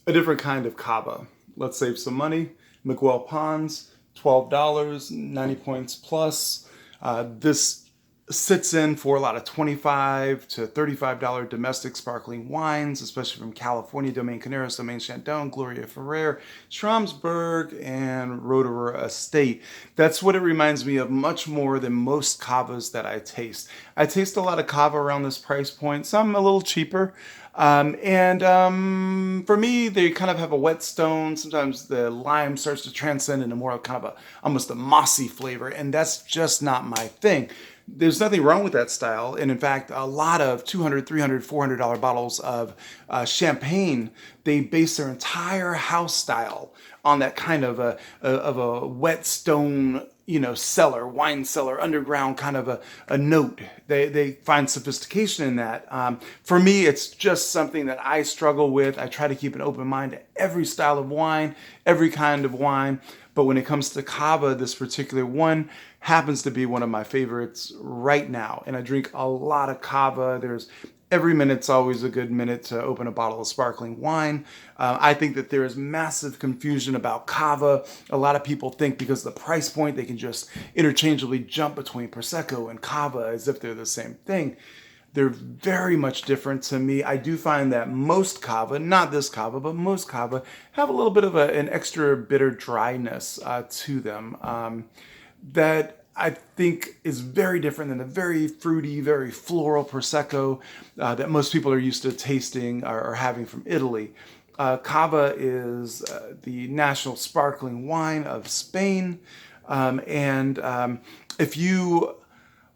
a different kind of Cava. Let's save some money. Miquel Pons, $12, 90 points plus. This sits in for a lot of $25 to $35 domestic sparkling wines, especially from California, Domaine Caneros, Domaine Chandon, Gloria Ferrer, Schramsberg, and Roederer Estate. That's what it reminds me of much more than most Cavas that I taste. I taste a lot of Cava around this price point, some a little cheaper. For me, they kind of have a whetstone. Sometimes the lime starts to transcend into more of kind of a almost a mossy flavor, and that's just not my thing. There's nothing wrong with that style, and in fact, a lot of $200, $300, $400 bottles of champagne, they base their entire house style on that kind of a whetstone, cellar, wine cellar, underground kind of a note. They find sophistication in that. For me, it's just something that I struggle with. I try to keep an open mind to every style of wine, every kind of wine. But when it comes to Cava, this particular one happens to be one of my favorites right now. And I drink a lot of Cava. Every minute's always a good minute to open a bottle of sparkling wine. I think that there is massive confusion about Cava. A lot of people think because of the price point, they can just interchangeably jump between Prosecco and Cava as if they're the same thing. They're very much different to me. I do find that most Cava, not this Cava, but most Cava, have a little bit of an extra bitter dryness to them that I think is very different than the very fruity, very floral Prosecco that most people are used to tasting or having from Italy. Cava is the national sparkling wine of Spain. If you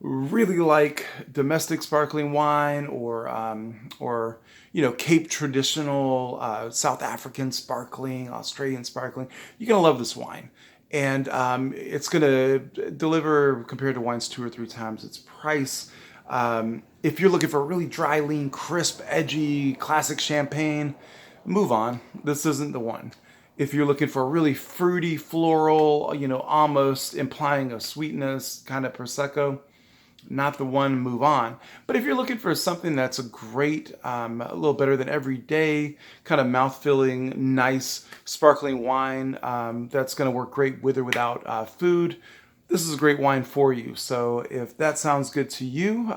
really like domestic sparkling wine or Cape traditional South African sparkling, Australian sparkling, you're gonna love this wine. And it's gonna deliver compared to wines 2 or 3 times its price. If you're looking for a really dry, lean, crisp, edgy, classic champagne, move on. This isn't the one. If you're looking for a really fruity, floral, almost implying a sweetness kind of Prosecco, not the one, move on. But if you're looking for something that's a great, a little better than everyday, kind of mouth-filling, nice, sparkling wine that's going to work great with or without food, this is a great wine for you. So if that sounds good to you,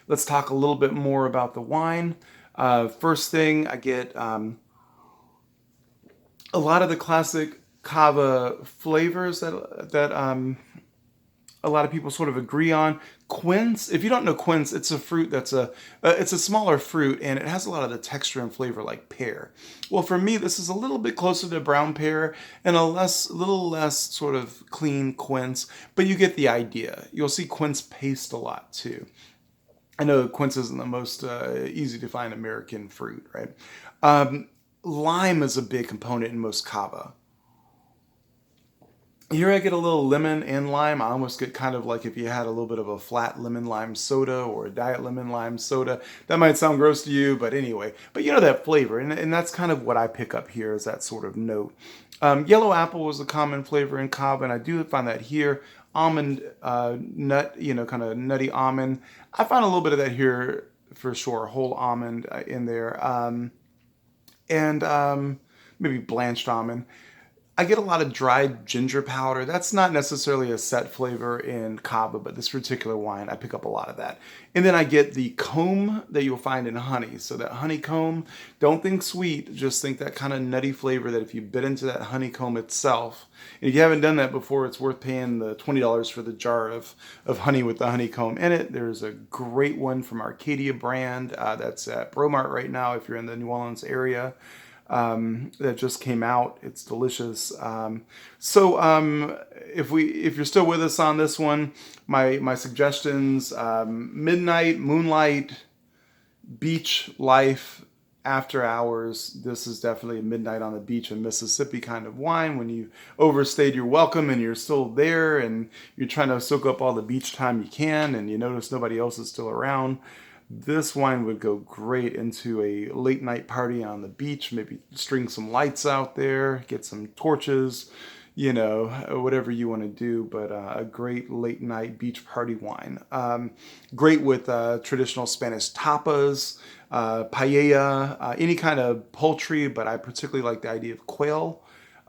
let's talk a little bit more about the wine. First thing, I get a lot of the classic Cava flavors that a lot of people sort of agree on. Quince, if you don't know quince, it's a fruit it's a smaller fruit and it has a lot of the texture and flavor like pear. Well, for me, this is a little bit closer to brown pear and a little less sort of clean quince, but you get the idea. You'll see quince paste a lot too. I know quince isn't the most easy to find American fruit, right? Lime is a big component in most cava. Here I get a little lemon and lime. I almost get kind of like if you had a little bit of a flat lemon lime soda or a diet lemon lime soda. That might sound gross to you, but anyway. But you know that flavor, and that's kind of what I pick up here is that sort of note. Yellow apple was a common flavor in Cava, and I do find that here. Almond nut, kind of nutty almond. I find a little bit of that here for sure. Whole almond in there. And maybe blanched almond. I get a lot of dried ginger powder. That's not necessarily a set flavor in Cava, but this particular wine, I pick up a lot of that. And then I get the comb that you'll find in honey. So that honeycomb, don't think sweet, just think that kind of nutty flavor that if you bit into that honeycomb itself, and if you haven't done that before, it's worth paying the $20 for the jar of honey with the honeycomb in it. There's a great one from Arcadia brand that's at Bromart right now if you're in the New Orleans area. That just came out. It's delicious. If you're still with us on this one, my suggestions: midnight, moonlight, beach life, after hours. This is definitely a midnight on the beach in Mississippi kind of wine. When you overstayed your welcome and you're still there and you're trying to soak up all the beach time you can, and you notice nobody else is still around. This wine would go great into a late night party on the beach. Maybe string some lights out there, get some torches, whatever you want to do, but a great late night beach party wine. Great with traditional Spanish tapas, paella, any kind of poultry, but I particularly like the idea of quail.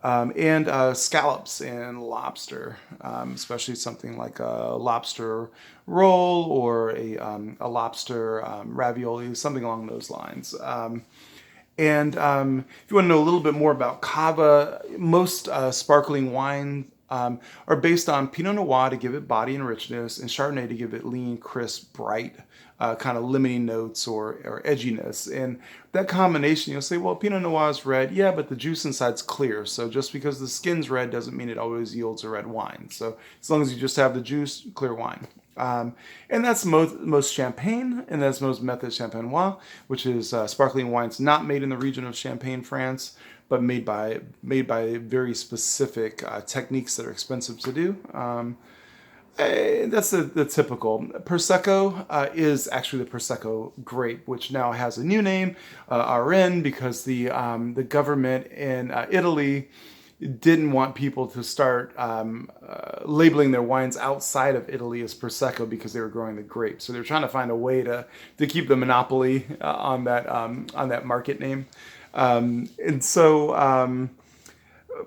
And scallops and lobster, especially something like a lobster roll or a lobster ravioli, something along those lines. And if you want to know a little bit more about Cava, most sparkling wine are based on Pinot Noir to give it body and richness, and Chardonnay to give it lean, crisp, bright, kind of limiting notes or edginess. And that combination, you'll say, well, Pinot Noir is red. Yeah, but the juice inside's clear. So just because the skin's red doesn't mean it always yields a red wine. So as long as you just have the juice, clear wine. And that's most champagne, and that's most method champenois, which is sparkling wines not made in the region of Champagne, France, but made by very specific techniques that are expensive to do. That's the typical. Prosecco is actually the Prosecco grape, which now has a new name, RN, because the government in Italy didn't want people to start labeling their wines outside of Italy as Prosecco because they were growing the grape. So they're trying to find a way to keep the monopoly on that market name. And so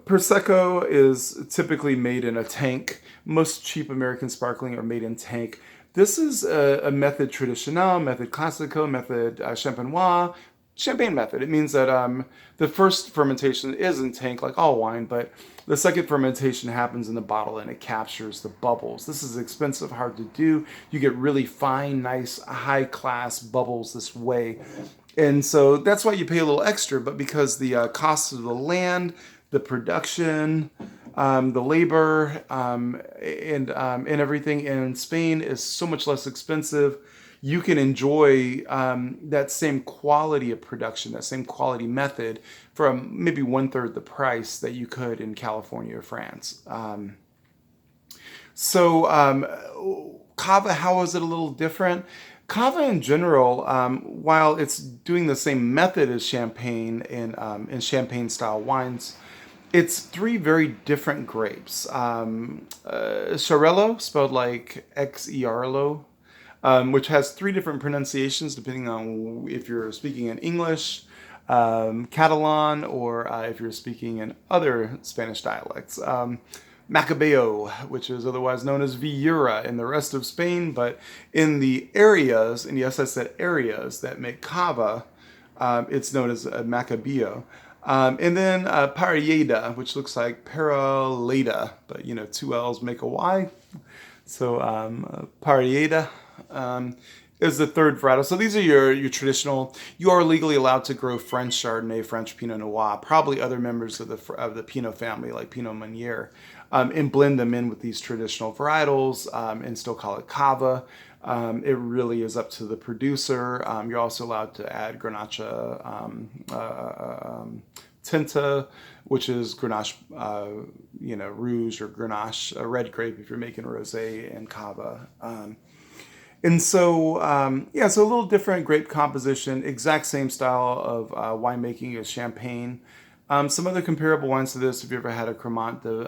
Prosecco is typically made in a tank. Most cheap American sparkling are made in tank. This is a method traditionnel, method classico, method champenois, champagne method. It means that the first fermentation is in tank, like all wine, but the second fermentation happens in the bottle and it captures the bubbles. This is expensive, hard to do. You get really fine, nice, high-class bubbles this way. And so that's why you pay a little extra, but because the cost of the land, the production, the labor, and everything in Spain is so much less expensive, you can enjoy that same quality of production, that same quality method for maybe 1/3 the price that you could in California or France. Cava, how is it a little different? Cava in general, while it's doing the same method as champagne in champagne style wines, it's three very different grapes. Xarel-lo, spelled like Xarel-lo, which has three different pronunciations depending on if you're speaking in English, Catalan, or if you're speaking in other Spanish dialects. Macabeo, which is otherwise known as Viura in the rest of Spain, but in the areas, and yes, I said areas that make Cava, it's known as Macabeo. And then Parellada, which looks like Parellada, but two L's make a Y. So Parellada is the third varietal. So these are your traditional. You are legally allowed to grow French Chardonnay, French Pinot Noir, probably other members of the Pinot family like Pinot Meunier, and blend them in with these traditional varietals and still call it Cava. It really is up to the producer. You're also allowed to add Grenache Tinta, which is Grenache, Rouge or Grenache, a red grape if you're making rosé and Cava. And so, so a little different grape composition, exact same style of winemaking as champagne. Some other comparable wines to this, if you ever had a Cremant de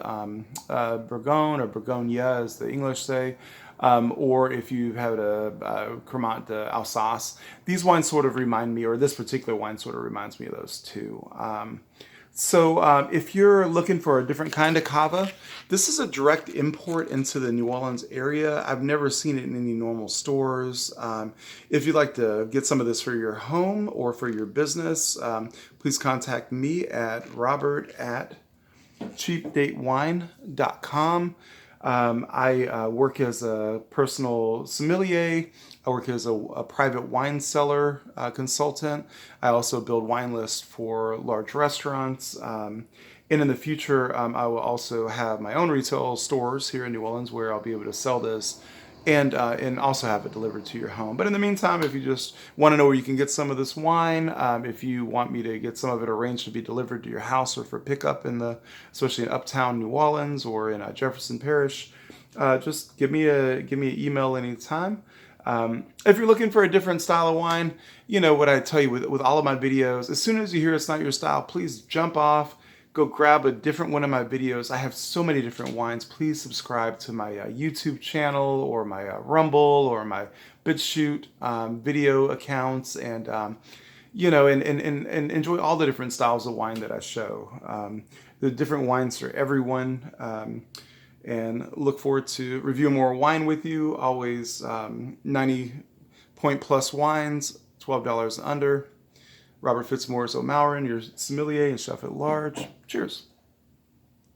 Bourgogne or Bourgogne, as the English say, or if you've had a Cremant de Alsace, these wines sort of remind me, or this particular wine sort of reminds me of those two. If you're looking for a different kind of Cava, this is a direct import into the New Orleans area. I've never seen it in any normal stores. If you'd like to get some of this for your home or for your business, please contact me at robert@cheapdatewine.com. I work as a personal sommelier. I work as a private wine cellar consultant. I also build wine lists for large restaurants. And in the future, I will also have my own retail stores here in New Orleans where I'll be able to sell this and also have it delivered to your home. But in the meantime, if you just want to know where you can get some of this wine, if you want me to get some of it arranged to be delivered to your house or for pickup especially in uptown New Orleans or in Jefferson Parish, just give me an email anytime. If you're looking for a different style of wine, what I tell you with all of my videos, as soon as you hear it's not your style, please jump off, go grab a different one of my videos. I have so many different wines. Please subscribe to my YouTube channel or my Rumble or my BitChute video accounts, and and enjoy all the different styles of wine that I show. The different wines for everyone. And look forward to reviewing more wine with you. Always 90-point plus wines, $12 and under. Robert Fitzmaurice O'Malley, your sommelier and chef at large. Cheers.